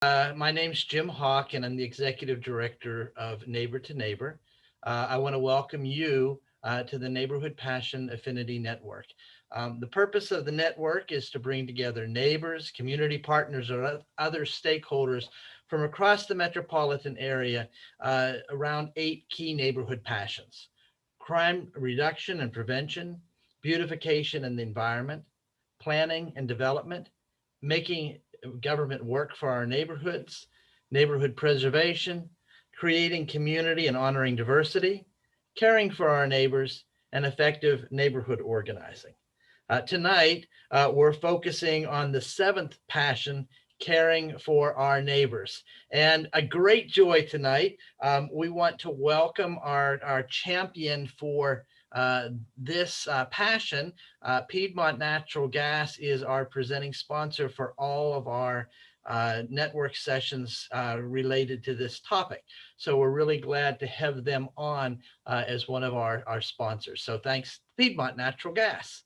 My name's Jim Hawk, and I'm the Executive Director of Neighbor to Neighbor. I want to welcome you to the Neighborhood Passion Affinity Network. The purpose of the network is to bring together neighbors, community partners, or other stakeholders from across the metropolitan area around 8 key neighborhood passions: crime reduction and prevention, beautification and the environment, planning and development, making government work for our neighborhoods, neighborhood preservation, creating community and honoring diversity, caring for our neighbors, and effective neighborhood organizing. Tonight, we're focusing on the seventh passion, caring for our neighbors. And a great joy tonight. We want to welcome our champion for this passion. Piedmont Natural Gas is our presenting sponsor for all of our network sessions related to this topic. So we're really glad to have them on as one of our sponsors. So thanks, Piedmont Natural Gas.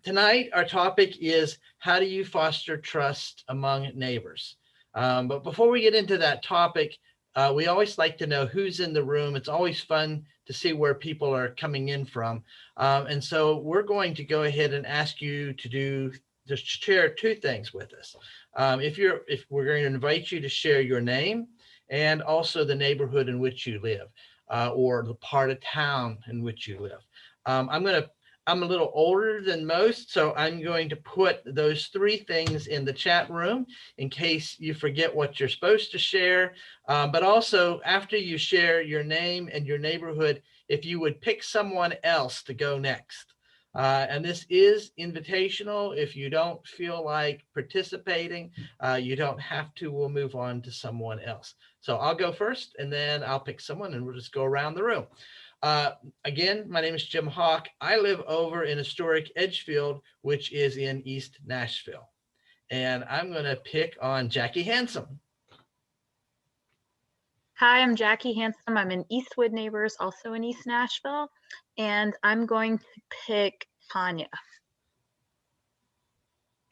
Tonight, our topic is how do you foster trust among neighbors? But before we get into that topic, we always like to know who's in the room. It's always fun to see where people are coming in from. And so we're going to go ahead and ask you to share two things with us. If we're going to invite you to share your name and also the neighborhood in which you live or the part of town in which you live. I'm a little older than most, so I'm going to put those three things in the chat room in case you forget what you're supposed to share. But also, after you share your name and your neighborhood, if you would pick someone else to go next. And this is invitational. If you don't feel like participating, you don't have to. We'll move on to someone else. So I'll go first, and then I'll pick someone, and we'll just go around the room. Again, my name is Jim Hawk. I live over in historic Edgefield, which is in East Nashville. And I'm going to pick on Jackie Handsome. Hi, I'm Jackie Handsome. I'm in Eastwood Neighbors, also in East Nashville. And I'm going to pick Tanya.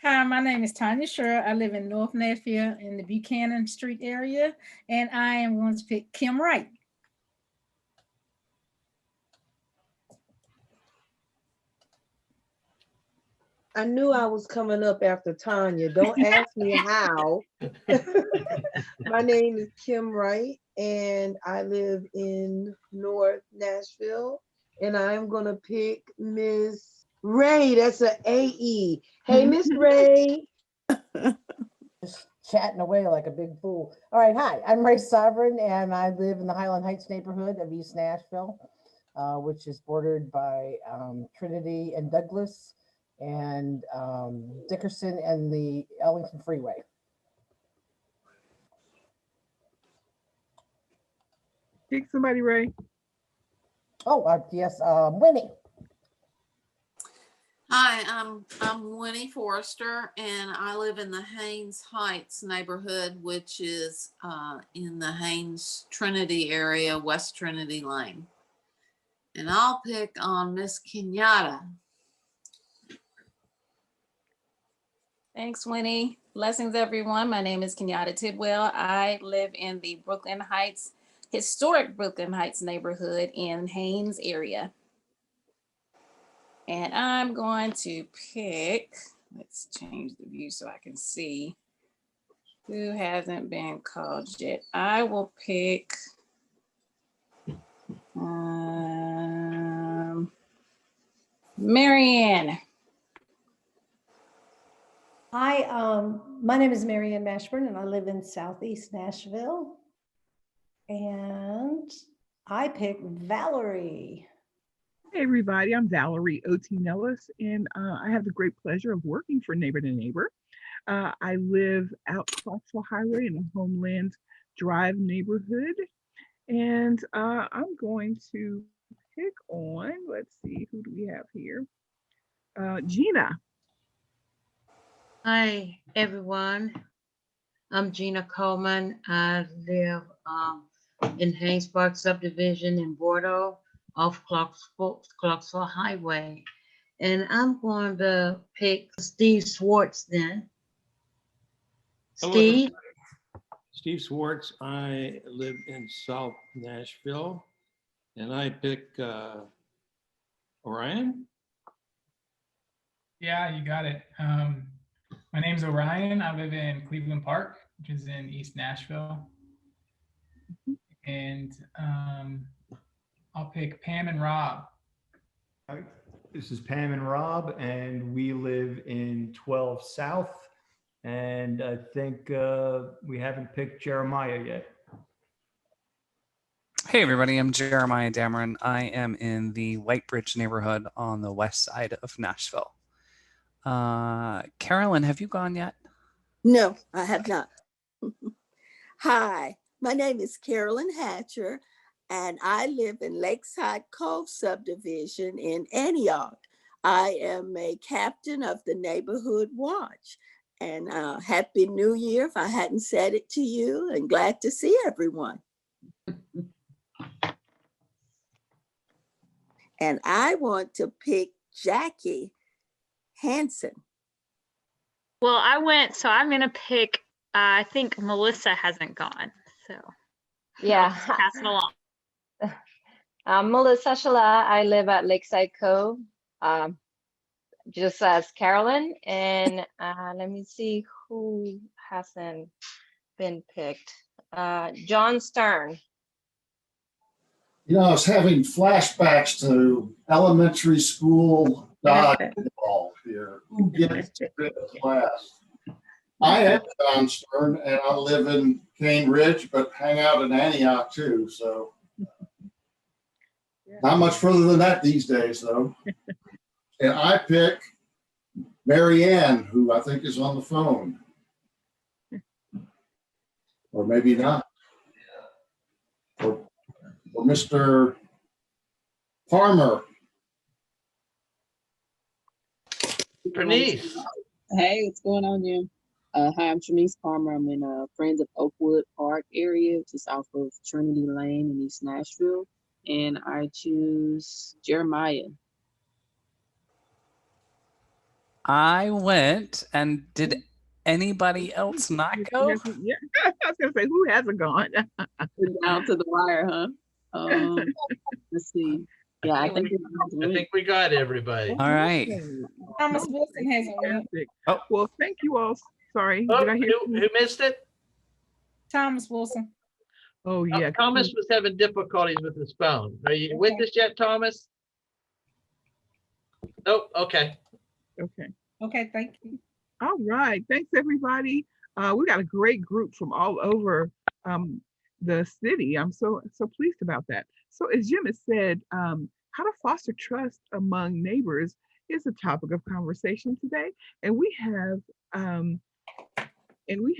Hi, my name is Tanya Sher. I live in North Nashville in the Buchanan Street area. And I am going to pick Kim Wright. I knew I was coming up after Tanya. Don't ask me how. My name is Kim Wright, and I live in North Nashville, and I'm going to pick Miss Ray. That's an A-E. Hey, Miss Ray. Just chatting away like a big fool. All right, hi, I'm Ray Sovereign, and I live in the Highland Heights neighborhood of East Nashville, which is bordered by Trinity and Douglas, and Dickerson and the Ellington Freeway. Pick somebody, Ray. Oh, yes, Winnie. Hi, I'm Winnie Forrester, and I live in the Haynes Heights neighborhood, which is in the Haynes Trinity area, West Trinity Lane. And I'll pick on Miss Kenyatta. Thanks, Winnie. Blessings, everyone. My name is Kenyatta Tidwell. I live in the Brooklyn Heights, historic Brooklyn Heights neighborhood in Haynes area. And I'm going to pick, let's change the view so I can see who hasn't been called yet. I will pick Marianne. Hi, my name is Marianne Mashburn, and I live in Southeast Nashville. And I pick Valerie. Hey, everybody, I'm Valerie O.T. Nellis, and I have the great pleasure of working for Neighbor to Neighbor. I live out Clarksville Highway in the Homeland Drive neighborhood, and I'm going to pick on, let's see, who do we have here? Gina. Hi, everyone. I'm Gina Coleman. I live in Haynes Park subdivision in Bordeaux off Clarksville Highway. And I'm going to pick Steve Swartz then. Steve? Steve Swartz. I live in South Nashville, and I pick Orion. Yeah, you got it. My name's Orion. I live in Cleveland Park, which is in East Nashville. And I'll pick Pam and Rob. This is Pam and Rob, and we live in 12 South. And I think we haven't picked Jeremiah yet. Hey everybody, I'm Jeremiah Dameron. I am in the Whitebridge neighborhood on the west side of Nashville. Carolyn, have you gone yet? No, I have not. Hi, my name is Carolyn Hatcher, and I live in Lakeside Cove subdivision in Antioch. I am a captain of the neighborhood watch. And Happy New Year if I hadn't said it to you, and glad to see everyone. And I want to pick Jackie Hansen. Well, so I'm going to pick, I think Melissa hasn't gone. So yeah, I'll pass it along. I'm Melissa Shala. I live at Lakeside Cove, just as Carolyn. And let me see who hasn't been picked. John Stern. You know, I was having flashbacks to elementary school dodgeball here. Who gets to pick a class? I am John Stern, and I live in Cane Ridge, but hang out in Antioch too. So not much further than that these days, though. And I pick Mary Ann, who I think is on the phone. Or maybe not. Or Mr. Farmer. Bernice. Hey, what's going on, Jim? Hi, I'm Trinice Palmer. I'm in Friends of Oakwood Park area, just off of Trinity Lane in East Nashville. And I choose Jeremiah. I went, and did anybody else not go? Yeah, I was gonna say, who hasn't gone? Down to the wire, huh? Let's see. Yeah, I think we got everybody. All right. Thomas Wilson hasn't went. Oh, well, thank you all. Sorry. Oh, Did I hear who missed it? Thomas Wilson. Oh, yeah. Thomas was having difficulties with his phone. Are you with us yet, Thomas? Oh, okay. Okay. Okay, thank you. All right. Thanks, everybody. We got a great group from all over the city. I'm so pleased about that. So as Jim has said, how to foster trust among neighbors is the topic of conversation today. And we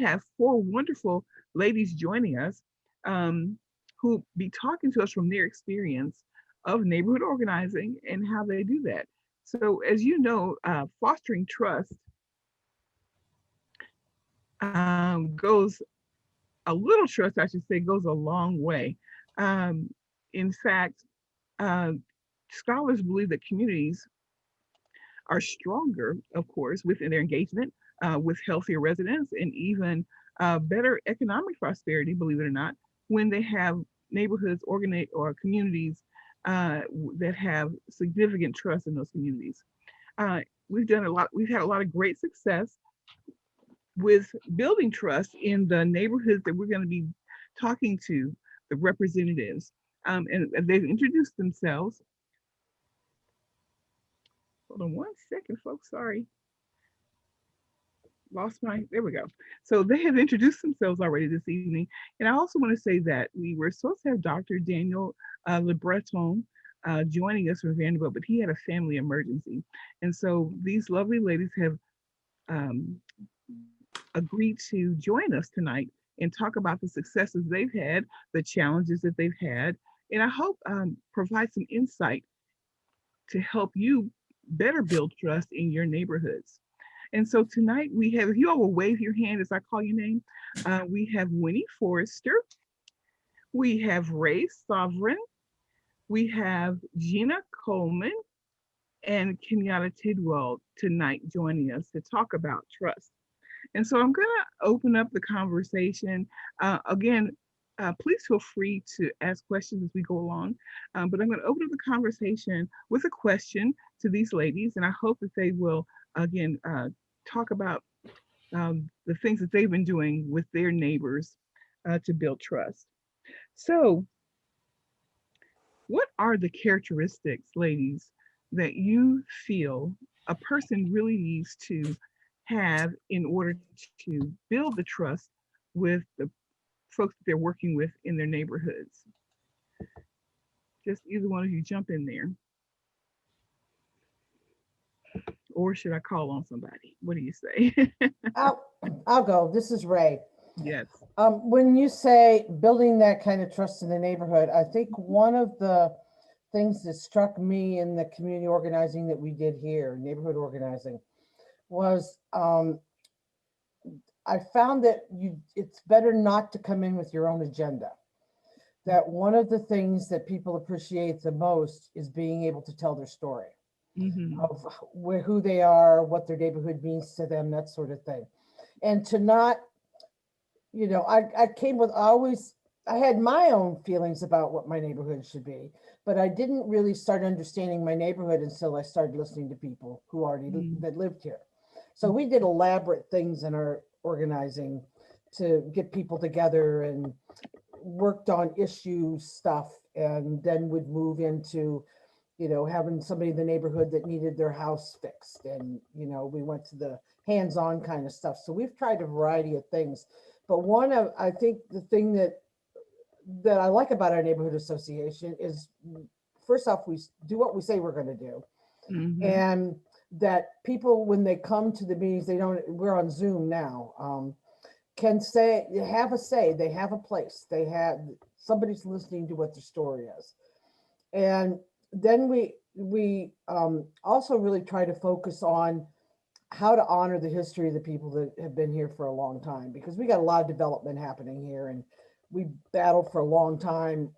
have four wonderful ladies joining us who be talking to us from their experience of neighborhood organizing and how they do that. So as you know, fostering trust goes a little trust, I should say, goes a long way. In fact, scholars believe that communities are stronger, of course, within their engagement with healthier residents and even better economic prosperity, believe it or not, when they have neighborhoods organized or communities that have significant trust in those communities. We've had a lot of great success with building trust in the neighborhoods that we're going to be talking to, the representatives, and they've introduced themselves. Hold on one second, folks, sorry. There we go. So they have introduced themselves already this evening. And I also want to say that we were supposed to have Dr. Daniel Le Breton joining us from Vanderbilt, but he had a family emergency. And so these lovely ladies have agreed to join us tonight and talk about the successes they've had, the challenges that they've had, and I hope provide some insight to help you better build trust in your neighborhoods. And so tonight we have, if you all will wave your hand as I call your name, we have Winnie Forrester, we have Ray Sovereign, we have Gina Coleman, and Kenyatta Tidwell tonight joining us to talk about trust. And so I'm going to open up the conversation. Again, please feel free to ask questions as we go along. But I'm going to open up the conversation with a question to these ladies, and I hope that they will, again, talk about the things that they've been doing with their neighbors to build trust. So, what are the characteristics, ladies, that you feel a person really needs to have in order to build the trust with the folks that they're working with in their neighborhoods? Just either one of you jump in there. Or should I call on somebody? What do you say? I'll go. This is Ray. Yes. When you say building that kind of trust in the neighborhood, I think one of the things that struck me in the community organizing that we did here, neighborhood organizing, was I found that it's better not to come in with your own agenda. That one of the things that people appreciate the most is being able to tell their story of who they are, what their neighborhood means to them, that sort of thing. And to not, you know, I came with I had my own feelings about what my neighborhood should be, but I didn't really start understanding my neighborhood until I started listening to people who already that lived here. So we did elaborate things in our organizing to get people together and worked on issue stuff, and then would move into, you know, having somebody in the neighborhood that needed their house fixed. And, you know, we went to the hands-on kind of stuff. So we've tried a variety of things. But I think the thing that I like about our neighborhood association is, first off, we do what we say we're going to do. And that people, when they come to the meetings, we're on Zoom now, can say, have a say, they have a place, somebody's listening to what their story is. And then we also really try to focus on how to honor the history of the people that have been here for a long time, because we got a lot of development happening here, and we battled for a long time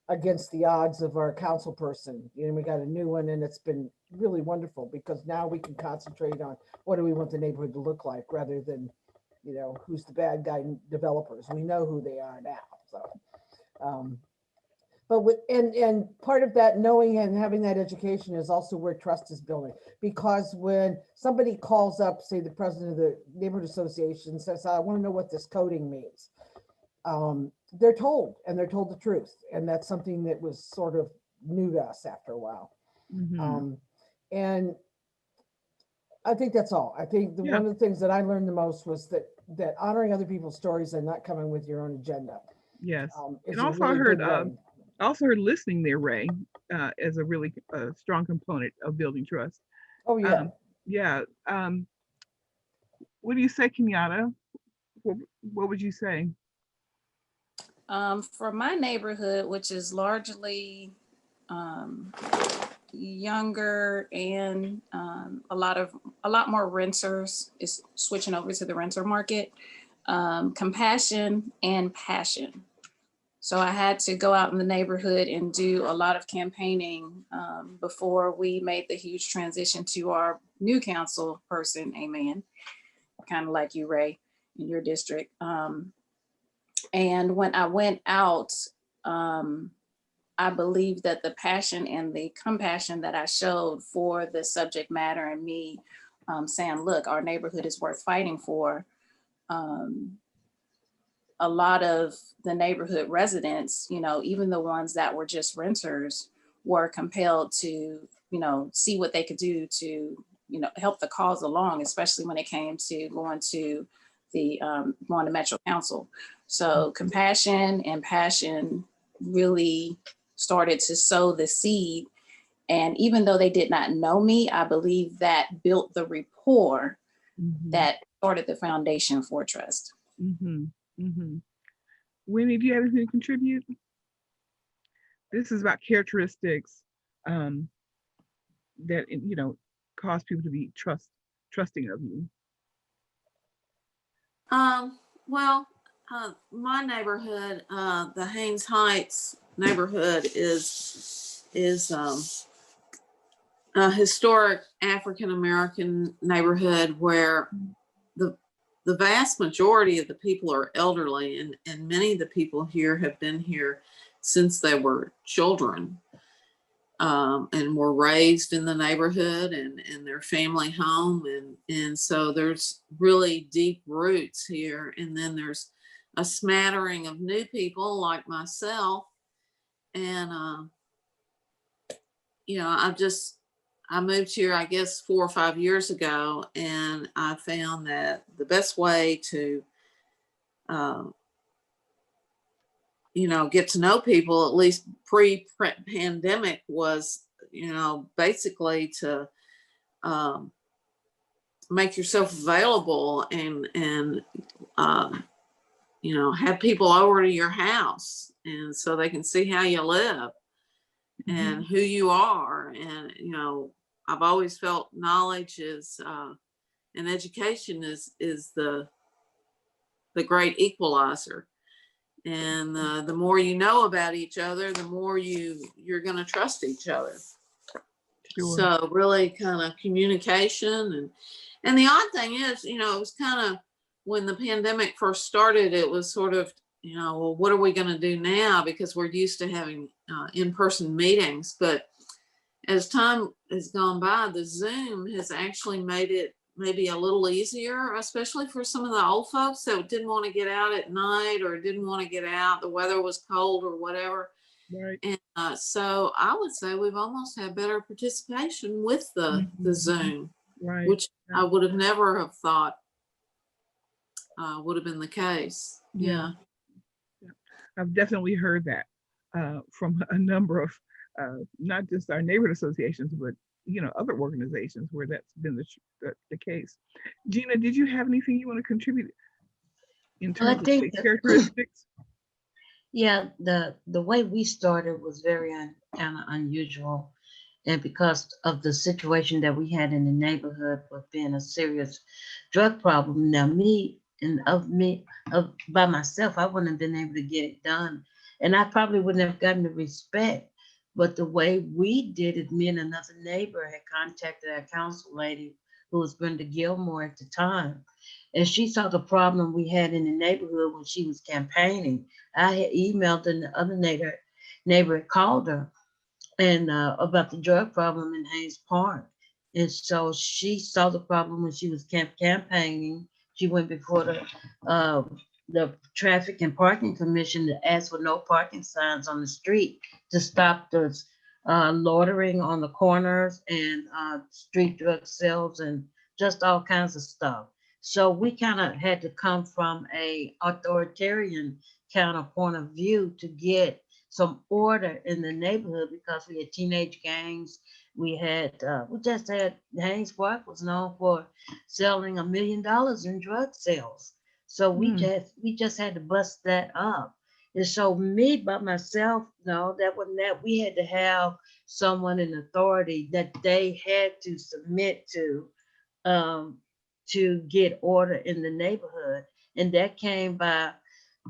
against the odds of our council person. You know, we got a new one, and it's been really wonderful because now we can concentrate on what do we want the neighborhood to look like, rather than, you know, who's the bad guy developers. We know who they are now. So, and part of that knowing and having that education is also where trust is building. Because when somebody calls up, say the president of the neighborhood association, says, I want to know what this coding means. They're told, and they're told the truth. And that's something that was sort of new to us after a while. And I think that's all. I think one of the things that I learned the most was that honoring other people's stories and not coming with your own agenda. Yes. And Also I heard listening there, Ray, as a really strong component of building trust. Oh, yeah. Yeah. What do you say, Kenyatta? What would you say? For my neighborhood, which is largely younger and a lot more renters, is switching over to the renter market. Compassion and passion. So I had to go out in the neighborhood and do a lot of campaigning before we made the huge transition to our new council person, amen, kind of like you, Ray, in your district. And when I went out, I believe that the passion and the compassion that I showed for the subject matter, and me saying, look, our neighborhood is worth fighting for. A lot of the neighborhood residents, you know, even the ones that were just renters, were compelled to, you know, see what they could do to, you know, help the cause along, especially when it came to going to Metro Council. So compassion and passion really started to sow the seed. And even though they did not know me, I believe that built the rapport that started the foundation for trust. Winnie, do you have anything to contribute? This is about characteristics that, you know, cause people to be trusting of you. Well, my neighborhood, the Haynes Heights neighborhood, is a historic African American neighborhood where the the vast majority of the people are elderly, and many of the people here have been here since they were children, and were raised in the neighborhood and their family home. And so there's really deep roots here. And then there's a smattering of new people like myself. And, you know, I moved here, I guess, 4 or 5 years ago, and I found that the best way to, you know, get to know people, at least pre-pandemic, was, you know, basically to make yourself available and you know, have people over to your house, and so they can see how you live and who you are. And, you know, I've always felt knowledge is and education is the great equalizer. And the more you know about each other, the more you're going to trust each other. Sure. So really kind of communication. And the odd thing is, you know, it was kind of, when the pandemic first started, it was sort of, you know, well, what are we going to do now? Because we're used to having in-person meetings. But as time has gone by, the Zoom has actually made it maybe a little easier, especially for some of the old folks that didn't want to get out at night or didn't want to get out. The weather was cold or whatever. Right. And so I would say we've almost had better participation with the Zoom, Right. which I would have never have thought would have been the case. Yeah. I've definitely heard that from a number of not just our neighborhood associations, but, you know, other organizations where that's been the case. Gina, did you have anything you want to contribute in Well, I terms of think the characteristics? Yeah, the way we started was very kind of unusual, and because of the situation that we had in the neighborhood with being a serious drug problem. Now, by myself, I wouldn't have been able to get it done, and I probably wouldn't have gotten the respect. But the way we did it, me and another neighbor had contacted our council lady, who was Brenda Gilmore at the time, and she saw the problem we had in the neighborhood when she was campaigning. I had emailed, and the other neighbor had called her and about the drug problem in Haynes Park. And so she saw the problem when she was campaigning. She went before the Traffic and Parking Commission to ask for no parking signs on the street to stop the loitering on the corners and street drug sales and just all kinds of stuff. So we kind of had to come from a authoritarian kind of point of view to get some order in the neighborhood, because we had teenage gangs. We just had, Haynes Park was known for selling $1 million in drug sales. So we just had to bust that up. And so me by myself, no, that wasn't that. We had to have someone in authority that they had to submit to get order in the neighborhood. And that came by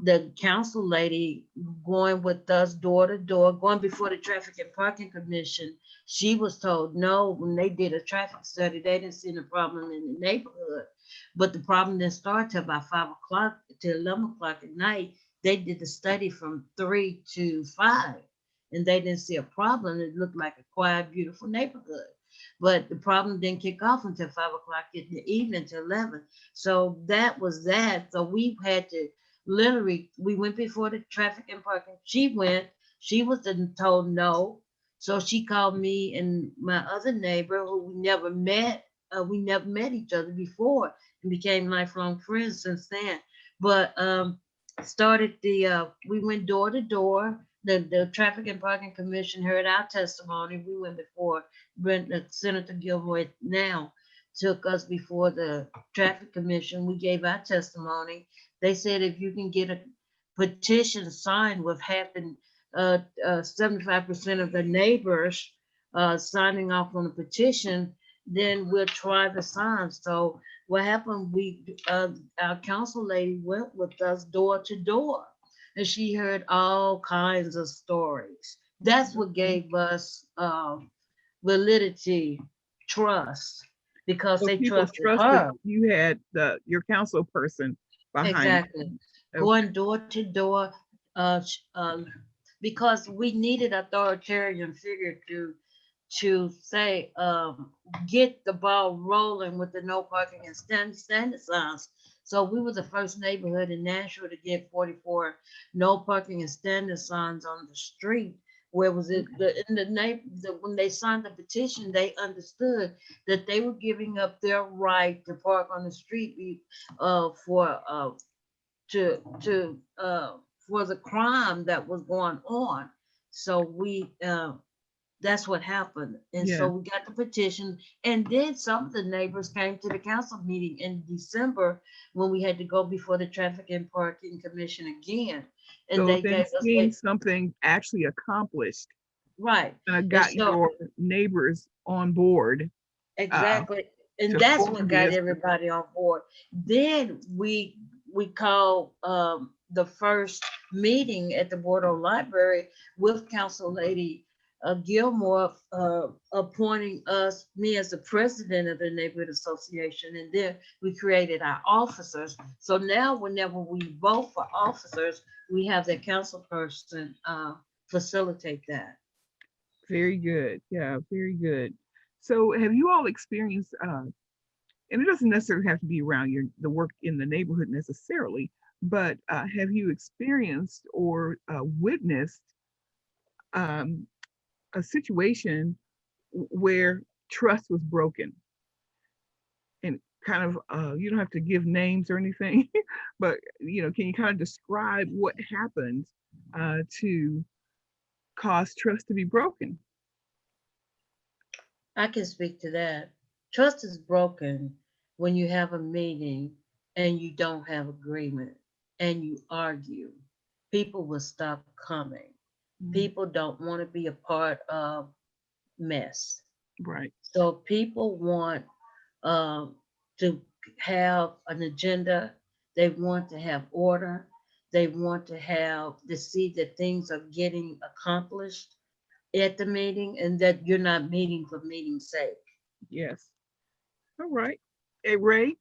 the council lady going with us door to door, going before the Traffic and Parking Commission. She was told no. When they did a traffic study, they didn't see the problem in the neighborhood. But the problem didn't start till about 5 o'clock to 11 o'clock at night. They did the study from 3 to 5, and they didn't see a problem. It looked like a quiet, beautiful neighborhood. But the problem didn't kick off until 5 o'clock in the evening to 11. So that was that. So we had to literally, we went before the Traffic and Parking. She was told no. So she called me and my other neighbor, who we never met. We never met each other before and became lifelong friends since then. But we went door to door. The Traffic and Parking Commission heard our testimony. We went before Senator Gilroy now took us before the Traffic Commission. We gave our testimony. They said if you can get a petition signed with half the 75% of the neighbors signing off on the petition, then we'll try the signs. So what happened? Our council lady went with us door to door, and she heard all kinds of stories. That's what gave us validity, trust, because So they people trusted trusted her. you had your council person behind Exactly. you. Going door to door, because we needed authoritarian figure to say, get the ball rolling with the no parking and standard signs. So we were the first neighborhood in Nashville to get 44 no parking and standard signs on the street. Where was it? When they signed the petition, they understood that they were giving up their right to park on the street for for the crime that was going on. So that's what happened. And so Yeah. we got the petition, and then some of the neighbors came to the council meeting in December when we had to go before the Traffic and Parking Commission again. And So they then gave us seeing something actually accomplished right. and got so your neighbors on board. Exactly. And to that's form what got this. everybody on board. Then we called the first meeting at the Bordeaux Library with Council Lady Gilmore appointing me as the president of the neighborhood association, and then we created our officers. So now whenever we vote for officers, we have the council person facilitate that. Very good. Yeah, very good. So have you all experienced, and it doesn't necessarily have to be around the work in the neighborhood necessarily, but have you experienced or witnessed a situation where trust was broken? And kind of, you don't have to give names or anything, but can you kind of describe what happened to cause trust to be broken? I can speak to that. Trust is broken when you have a meeting and you don't have agreement and you argue. People will stop coming. People don't want to be a part of mess. Right. So people want to have an agenda. They want to have order. They want to see that things are getting accomplished at the meeting and that you're not meeting for meeting's sake. Yes. All right. Hey, Ray.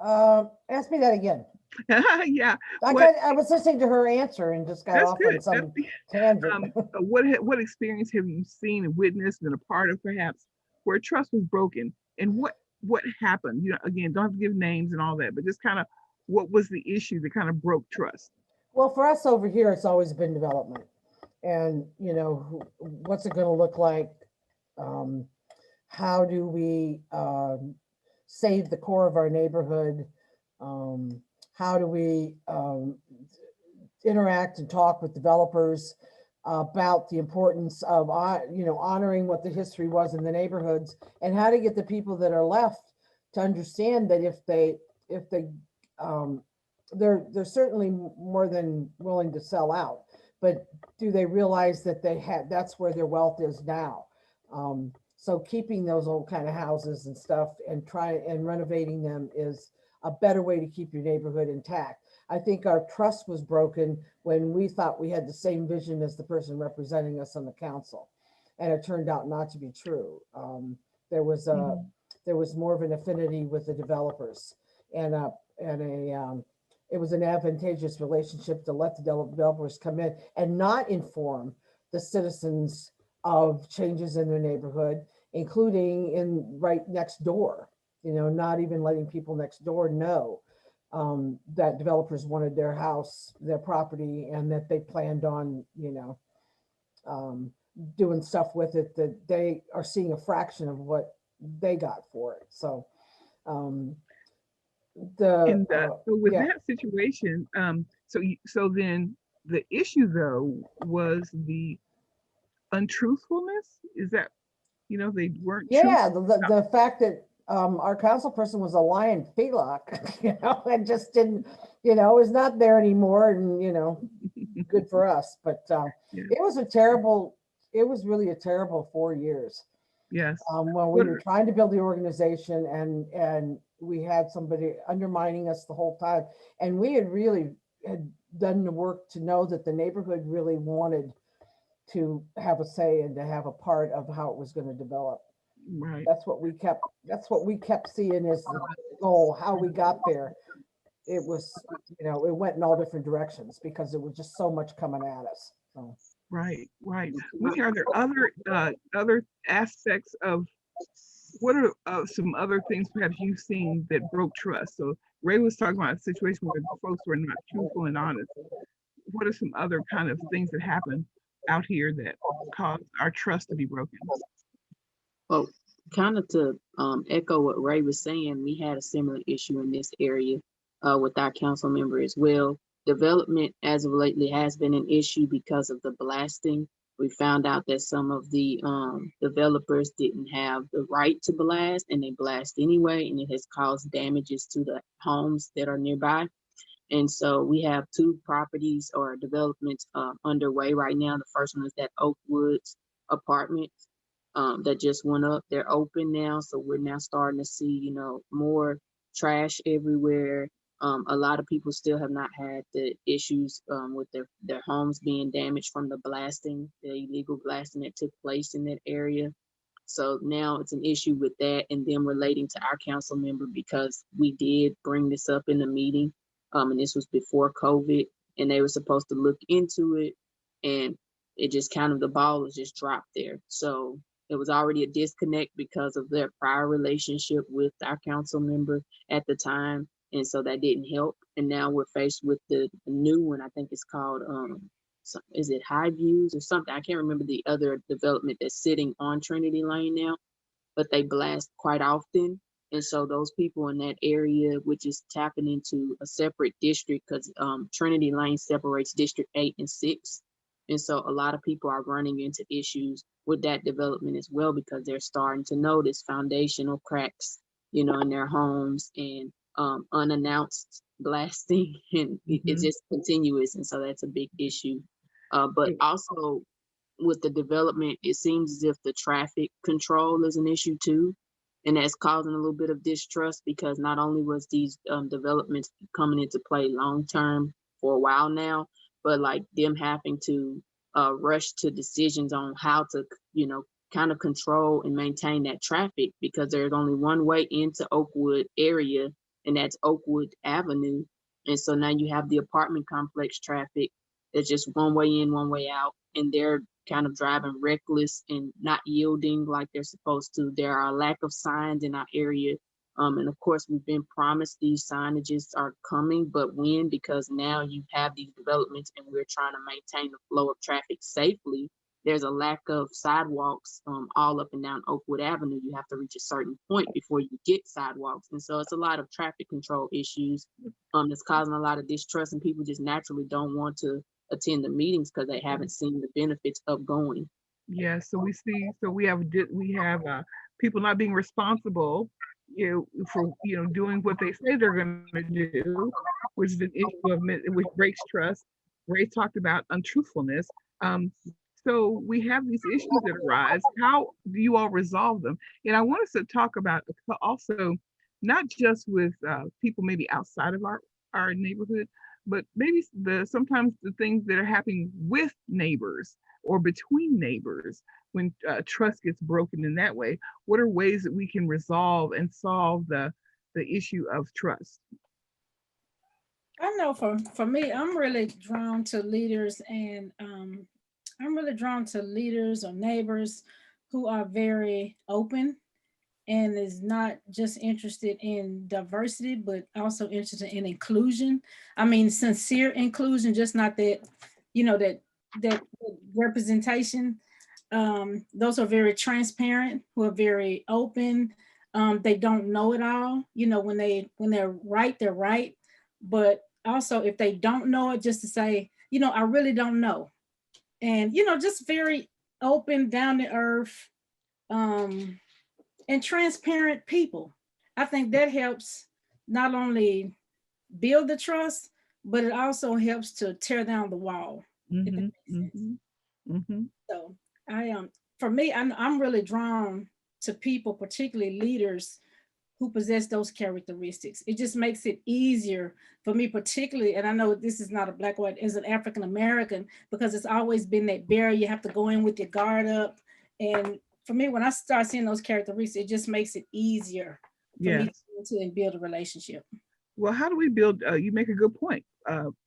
Ask me that again. Yeah. I was listening to her answer and just got That's off good. on some tangent. What experience have you seen and witnessed and a part of perhaps where trust was broken, and what happened? Again, don't have to give names and all that, but just kind of what was the issue that kind of broke trust? Well, for us over here, it's always been development. And, what's it going to look like? How do we save the core of our neighborhood? How do we interact and talk with developers about the importance of, honoring what the history was in the neighborhoods, and how to get the people that are left to understand that they're certainly more than willing to sell out, but do they realize that that's where their wealth is now? So keeping those old kind of houses and stuff and renovating them is a better way to keep your neighborhood intact. I think our trust was broken when we thought we had the same vision as the person representing us on the council, and it turned out not to be true. There was more of an affinity with the developers, and it was an advantageous relationship to let the developers come in and not inform the citizens of changes in their neighborhood, including right next door, not even letting people next door know that developers wanted their house, their property, and that they planned on, doing stuff with it that they are seeing a fraction of what they got for it. So, So with that situation, so then the issue though was the untruthfulness. Is that they weren't the fact that our council person was a lion felock, and just didn't, is not there anymore, and good for us. But it was really a terrible 4 years. Yes. When we were trying to build the organization, and we had somebody undermining us the whole time, and we had done the work to know that the neighborhood really wanted to have a say and to have a part of how it was going to develop. Right. That's what we kept seeing as the goal, how we got there. It was, it went in all different directions because there was just so much coming at us. So. Right, right. Winnie, are there other aspects of what are some other things perhaps you've seen that broke trust? So Ray was talking about a situation where folks were not truthful and honest. What are some other kind of things that happen out here that cause our trust to be broken? Well, kind of to echo what Ray was saying, we had a similar issue in this area with our council member as well. Development as of lately has been an issue because of the blasting. We found out that some of the developers didn't have the right to blast, and they blast anyway, and it has caused damages to the homes that are nearby. And so we have 2 properties or developments underway right now. The first one is that Oakwoods apartments that just went up. They're open now, so we're now starting to see, more trash everywhere. A lot of people still have not had the issues with their homes being damaged from the blasting, the illegal blasting that took place in that area. So now it's an issue with that and them relating to our council member because we did bring this up in the meeting. And this was before COVID, and they were supposed to look into it, and it just kind of, the ball was just dropped there. So it was already a disconnect because of their prior relationship with our council member at the time. And so that didn't help. And now we're faced with the new one. I think it's called, is it High Views or something? I can't remember the other development that's sitting on Trinity Lane now, but they blast quite often. And so those people in that area, which is tapping into a separate district, because Trinity Lane separates District 8 and 6. And so a lot of people are running into issues with that development as well, because they're starting to notice foundational cracks, in their homes, and unannounced blasting, and it's just continuous. And so that's a big issue. But also with the development, it seems as if the traffic control is an issue too. And that's causing a little bit of distrust, because not only was these developments coming into play long-term for a while now, but like them having to rush to decisions on how to, kind of control and maintain that traffic, because there's only one way into Oakwood area, and that's Oakwood Avenue. And so now you have the apartment complex traffic that's just one way in, one way out, and they're kind of driving reckless and not yielding like they're supposed to. There are a lack of signs in our area. And of course, we've been promised these signages are coming, but when? Because now you have these developments and we're trying to maintain the flow of traffic safely. There's a lack of sidewalks all up and down Oakwood Avenue. You have to reach a certain point before you get sidewalks. And so it's a lot of traffic control issues that's causing a lot of distrust, and people just naturally don't want to attend the meetings because they haven't seen the benefits of going. Yeah, so we have people not being responsible, for doing what they say they're going to do, which is an issue which breaks trust. Ray talked about untruthfulness. So we have these issues that arise. How do you all resolve them? And I want us to talk about also not just with people maybe outside of our neighborhood, but maybe sometimes the things that are happening with neighbors or between neighbors when trust gets broken in that way. What are ways that we can resolve and solve the issue of trust? I know for me, I'm really drawn to leaders, and I'm really drawn to leaders or neighbors who are very open and is not just interested in diversity, but also interested in inclusion. I mean, sincere inclusion, just not that, that representation. Those are very transparent, who are very open. They don't know it all. When they're right, they're right. But also, if they don't know it, just to say, I really don't know. And, just very open, down to earth, and transparent people. I think that helps not only build the trust, but it also helps to tear down the wall. So for me, I'm really drawn to people, particularly leaders who possess those characteristics. It just makes it easier for me, particularly, and I know this is not a Black or white, as an African American, because it's always been that barrier. You have to go in with your guard up, and for me, when I start seeing those characteristics, it just makes it easier for Yeah. me to build a relationship. Well, how do we build? You make a good point.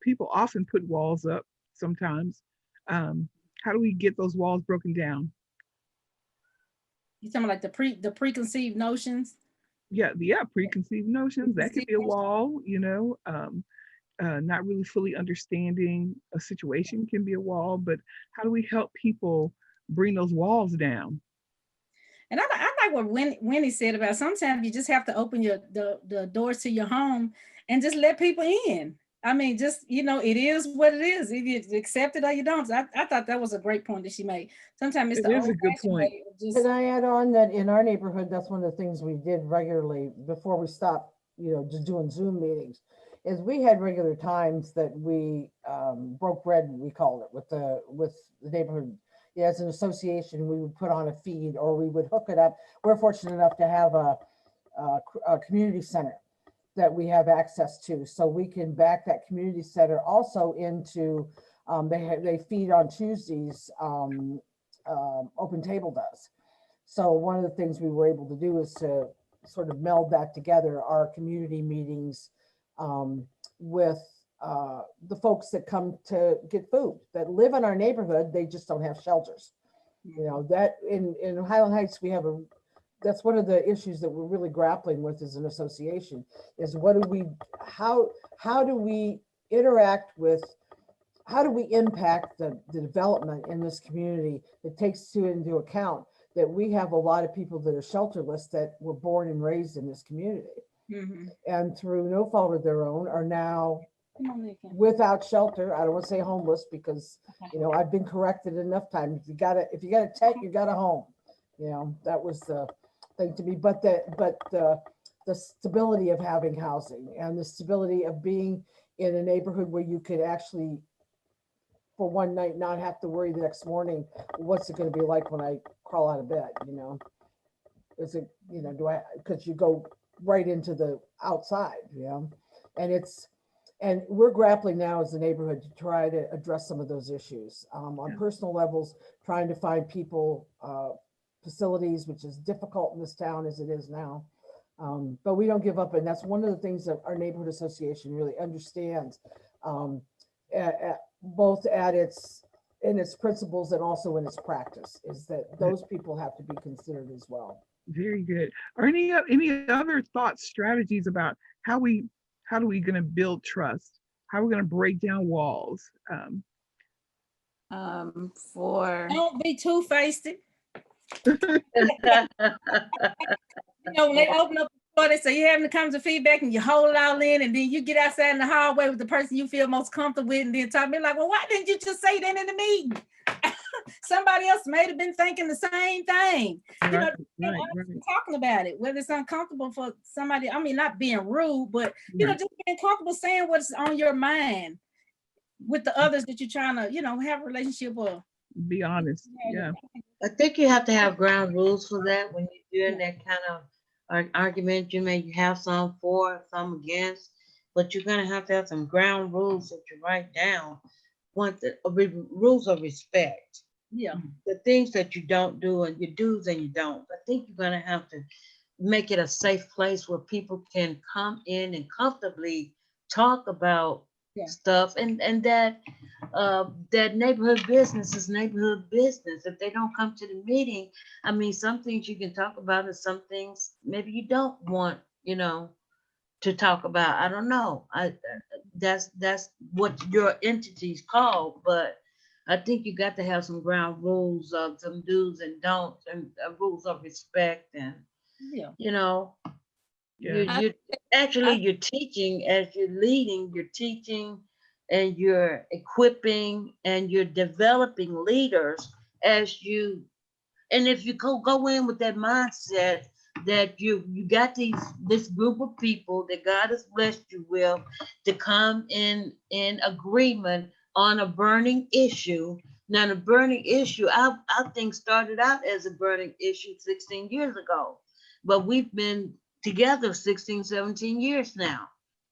People often put walls up sometimes. How do we get those walls broken down? You talking about like the preconceived notions? Yeah, preconceived notions. That could be a wall, not really fully understanding a situation can be a wall, but how do we help people bring those walls down? And I like what Winnie said about sometimes you just have to open the doors to your home and just let people in. I mean, just, it is what it is. If you accept it or you don't. I thought that was a great point that she made. Sometimes it's It the is a good old-fashioned point. way of just. Can I add on that in our neighborhood, that's one of the things we did regularly before we stopped, just doing Zoom meetings, is we had regular times that we broke bread, we called it, with the neighborhood. Yeah, as an association, we would put on a feed or we would hook it up. We're fortunate enough to have a community center that we have access to, so we can back that community center also into. They feed on Tuesdays. Open Table does. So one of the things we were able to do is to sort of meld that together, our community meetings with the folks that come to get food that live in our neighborhood. They just don't have shelters. That in Highland Heights, that's one of the issues that we're really grappling with as an association is how do we interact with, how do we impact the development in this community that takes into account that we have a lot of people that are shelterless that were born and raised in this community, and through no fault of their own are now without shelter. I don't want to say homeless because I've been corrected enough times. If you got a tent, you got a home. That was the thing to me. But the stability of having housing and the stability of being in a neighborhood where you could actually, for one night, not have to worry the next morning, what's it going to be like when I crawl out of bed? Is it, because you go right into the outside, and we're grappling now as a neighborhood to try to address some of those issues on personal levels, trying to find people, facilities, which is difficult in this town as it is now. But we don't give up. And that's one of the things that our neighborhood association really understands, both in its principles and also in its practice, is that those people have to be considered as well. Very good. Are any other thoughts, strategies about how do we going to build trust? How are we going to break down walls? Don't be two-faced. When they open up the door, they say you're having the comments and feedback, and you hold it all in, and then you get outside in the hallway with the person you feel most comfortable with, and then talk to me like, well, why didn't you just say that in the meeting? Somebody else may have been thinking the same thing. Right. Talking about it, whether it's uncomfortable for somebody. I mean, not being rude, but just being comfortable saying what's on your mind with the others that you're trying to, have a relationship with. Be honest. Yeah. I think you have to have ground rules for that when you're doing that kind of argument. You may have some for, some against, but you're going to have some ground rules that you write down. Rules of respect. Yeah. The things that you don't do and your do's and you don't. I think you're going to have to make it a safe place where people can come in and comfortably talk about stuff, and that neighborhood business is neighborhood business. If they don't come to the meeting, I mean, some things you can talk about and some things maybe you don't want, to talk about. I don't know. That's what your entity's called, but I think you got to have some ground rules of some do's and don'ts, and rules of respect, and you're teaching as you're leading. You're teaching, and you're equipping, and you're developing leaders as you. And if you go in with that mindset that you got this group of people that God has blessed you with to come in agreement on a burning issue. Now, the burning issue, I think started out as a burning issue 16 years ago, but we've been together 16, 17 years now.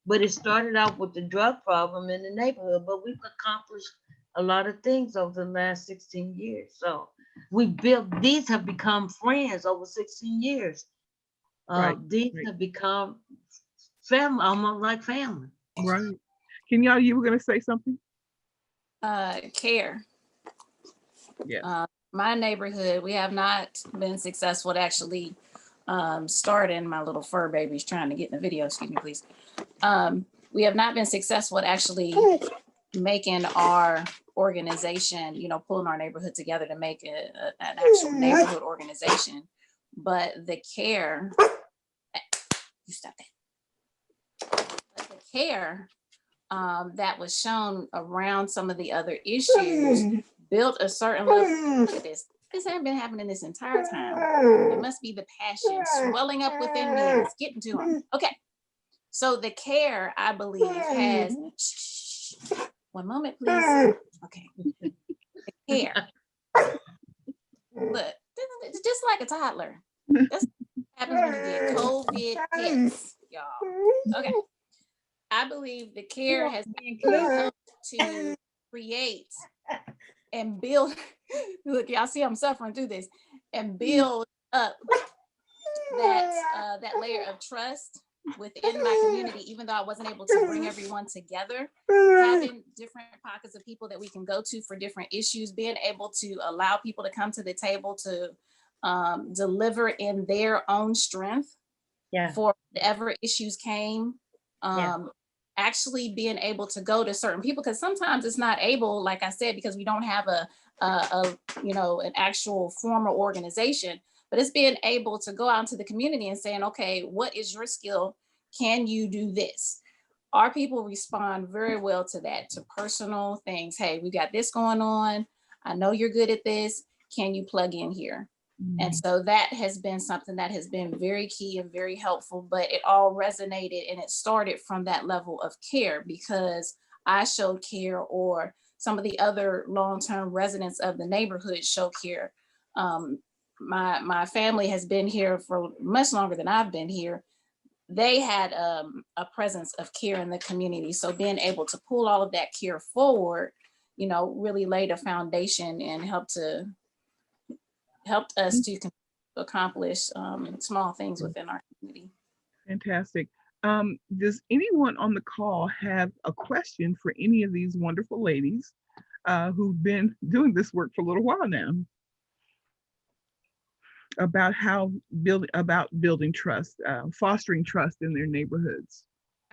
But it started out with the drug problem in the neighborhood, but we've accomplished a lot of things over the last 16 years. So we built, these have become friends over 16 years. Right. These have become family, almost like family. Right. Kenyatta, you were going to say something? Care. Yeah. My neighborhood, we have not been successful at actually starting. My little fur baby's trying to get in the video. Excuse me, please. We have not been successful at actually making our organization, you know, pulling our neighborhood together to make an actual neighborhood organization. But the care, you stop that. But the care that was shown around some of the other issues built a certain level. Look at this. This hasn't been happening this entire time. It must be the passion swelling up within me. It's getting to him. Okay. So the care, I believe, has. Shh, one moment, please. Okay. The care. Look, it's just like a toddler. That's what happens when you get COVID pets, y'all. Okay. I believe the care has been to create and build. Look, y'all see I'm suffering through this, and build up that layer of trust within my community. Even though I wasn't able to bring everyone together, having different pockets of people that we can go to for different issues, being able to allow people to come to the table to deliver in their own strength for whatever issues came. Actually being able to go to certain people, because sometimes it's not able, like I said, because we don't have a you know, an actual formal organization, but it's being able to go out into the community and saying, okay, what is your skill? Can you do this? Our people respond very well to that, to personal things. Hey, we got this going on. I know you're good at this. Can you plug in here? And so that has been something that has been very key and very helpful, but it all resonated and it started from that level of care because I showed care, or some of the other long-term residents of the neighborhood show care. My family has been here for much longer than I've been here. They had a presence of care in the community. So being able to pull all of that care forward, you know, really laid a foundation and helped us to accomplish small things within our community. Fantastic. Does anyone on the call have a question for any of these wonderful ladies who've been doing this work for a little while now about building trust, fostering trust in their neighborhoods?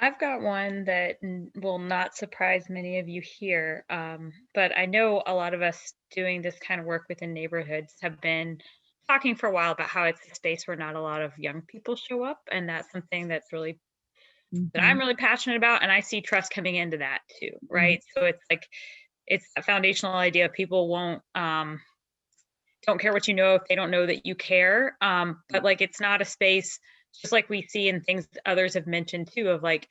I've got one that will not surprise many of you here, but I know a lot of us doing this kind of work within neighborhoods have been talking for a while about how it's a space where not a lot of young people show up, and that's something that's really that I'm really passionate about, and I see trust coming into that too, right? So it's like it's a foundational idea. People won't don't care what you know if they don't know that you care, but like it's not a space, just like we see in things that others have mentioned too, of like,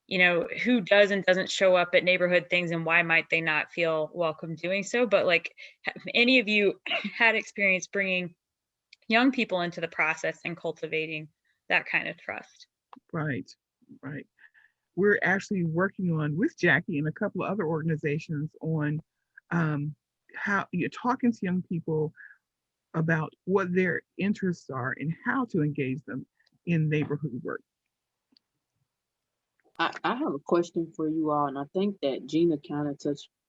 you know, who does and doesn't show up at neighborhood things and why might they not feel welcome doing so. But like, have any of you had experience bringing young people into the process and cultivating that kind of trust? Right. We're actually working on, with Jackie and a couple of other organizations, on how you're talking to young people about what their interests are and how to engage them in neighborhood work. I have a question for you all, and I think that Gina kind of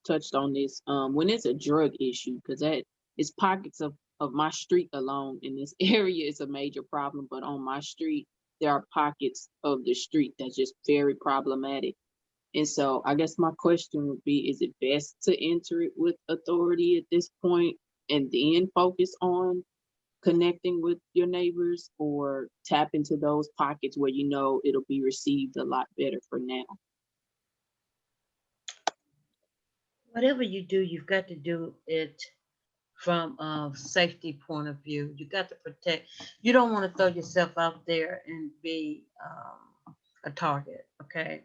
touched on this. When it's a drug issue, because that is pockets of my street alone in this area is a major problem, but on my street, there are pockets of the street that's just very problematic. And so I guess my question would be, is it best to enter it with authority at this point and then focus on connecting with your neighbors, or tap into those pockets where you know it'll be received a lot better for now? Whatever you do, you've got to do it from a safety point of view. You got to protect. You don't want to throw yourself out there and be a target. Okay.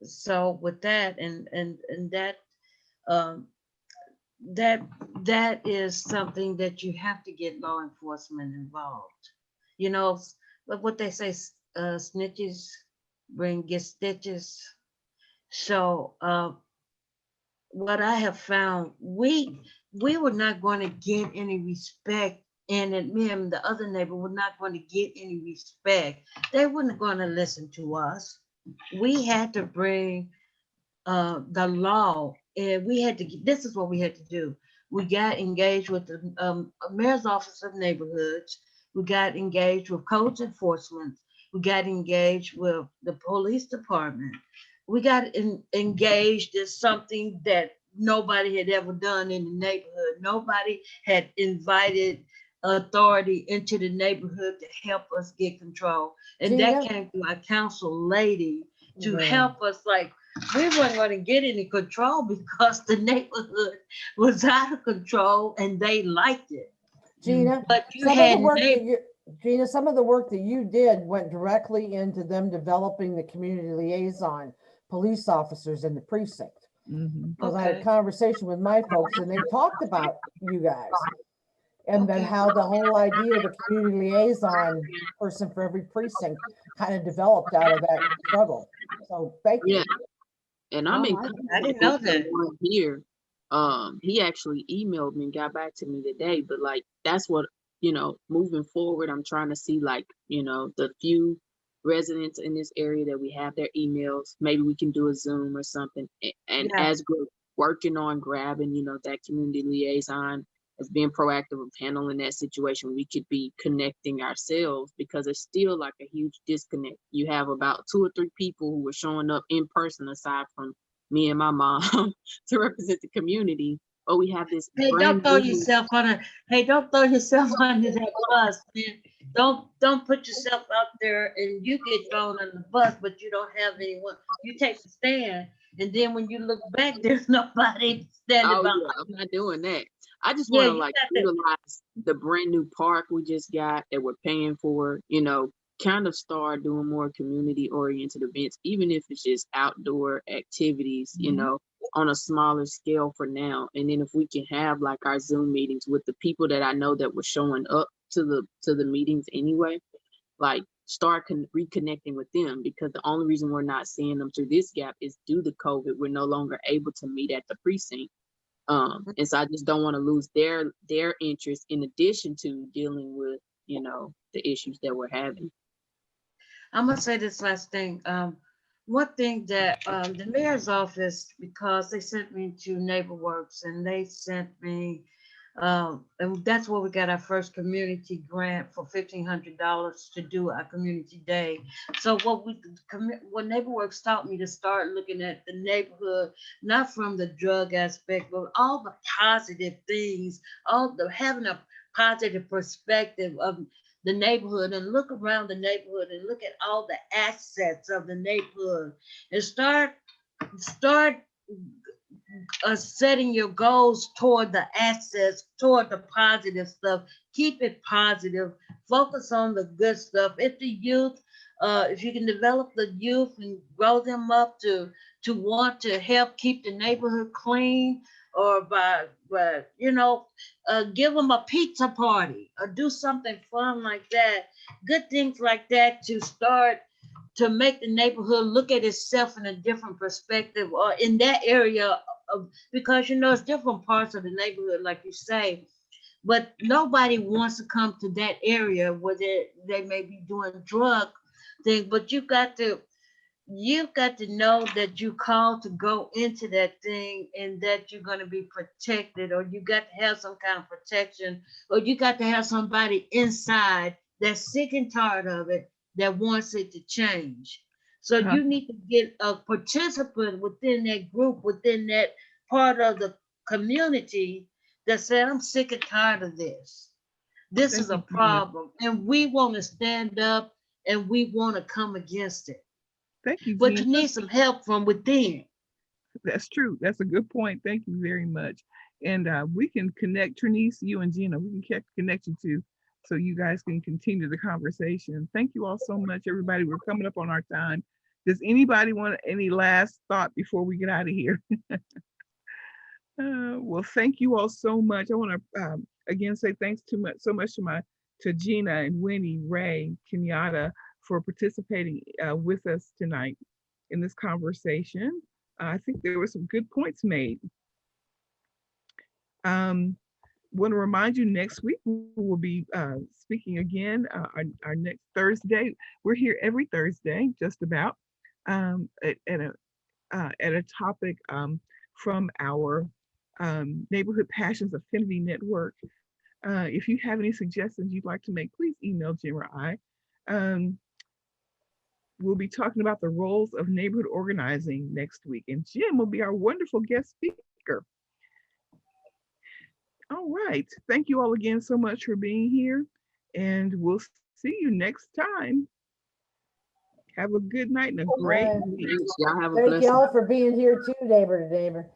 So with that and that that is something that you have to get law enforcement involved. You know, but what they say, snitches get stitches. So what I have found, we were not going to get any respect, and that me and the other neighbor were not going to get any respect. They weren't going to listen to us. We had to bring the law, and we had to. This is what we had to do. We got engaged with the mayor's office of neighborhoods. We got engaged with codes enforcement. We got engaged with the police department. We got engaged in something that nobody had ever done in the neighborhood. Nobody had invited authority into the neighborhood to help us get control. And that came through our council lady to help us. Like, we weren't going to get any control because the neighborhood was out of control and they liked it. Gina, but you some had of the work that you, Gina, some of the work that you did went directly into them developing the community liaison police officers in the precinct. Because I had a conversation with my folks and they talked about you guys. And then how the whole idea of the community liaison person for every precinct kind of developed out of that struggle. So thank you. And I'm in I didn't know that. one here. He actually emailed me and got back to me today, but like that's what, you know, moving forward, I'm trying to see, like, you know, the few residents in this area that we have their emails, maybe we can do a Zoom or something. And as we're working on grabbing, you know, that community liaison, as being proactive of handling that situation, we could be connecting ourselves, because it's still like a huge disconnect. You have about 2 or 3 people who are showing up in person, aside from me and my mom, to represent the community. But we have this. Hey, don't throw yourself on a. Hey, don't throw yourself under that bus, man. Don't put yourself out there and you get thrown on the bus, but you don't have anyone. You take a stand, and then when you look back, there's nobody standing behind. Yeah, I'm not doing that. I just want to like utilize the brand new park we just got that we're paying for, you know, kind of start doing more community oriented events, even if it's just outdoor activities, you know, on a smaller scale for now. And then if we can have like our Zoom meetings with the people that I know that were showing up to the meetings anyway, like start reconnecting with them, because the only reason we're not seeing them through this gap is due to COVID. We're no longer able to meet at the precinct. And so I just don't want to lose their interest, in addition to dealing with, you know, the issues that we're having. I'm gonna say this last thing. One thing that the mayor's office, because they sent me to NeighborWorks and they sent me, and that's where we got our first community grant for $1,500 to do our community day. So what NeighborWorks taught me to start looking at the neighborhood, not from the drug aspect, but all the positive things, having a positive perspective of the neighborhood, and look around the neighborhood and look at all the assets of the neighborhood, and start setting your goals toward the assets, toward the positive stuff. Keep it positive. Focus on the good stuff. If the youth, if you can develop the youth and grow them up to want to help keep the neighborhood clean, or by you know, give them a pizza party or do something fun like that. Good things like that to start to make the neighborhood look at itself in a different perspective, or in that area of, because you know it's different parts of the neighborhood, like you say, but nobody wants to come to that area where they may be doing drug things. But you've got to know that you called to go into that thing, and that you're going to be protected, or you got to have some kind of protection, or you got to have somebody inside that's sick and tired of it, that wants it to change. So you need to get a participant within that group, within that part of the community, that said, I'm sick and tired of this. This is a problem, and we want to stand up and we want to come against it. Thank you, But Gina. you need some help from within. That's true. That's a good point. Thank you very much. And we can connect, Trinice, you and Gina, we can connect you two, so you guys can continue the conversation. Thank you all so much, everybody. We're coming up on our time. Does anybody want any last thought before we get out of here? Well, thank you all so much. I want to again say thanks so much to Gina and Winnie, Ray, Kenyatta, for participating with us tonight in this conversation. I think there were some good points made. Want to remind you, next week we will be speaking again. Our next Thursday. We're here every Thursday, just about, at a topic from our Neighborhood Passions Affinity Network. If you have any suggestions you'd like to make, please email Jim or I. We'll be talking about the roles of neighborhood organizing next week, and Jim will be our wonderful guest speaker. All right. Thank you all again so much for being here, and we'll see you next time. Have a good night and a great week. Y'all have a Thank blessed y'all for being here too, neighbor to neighbor.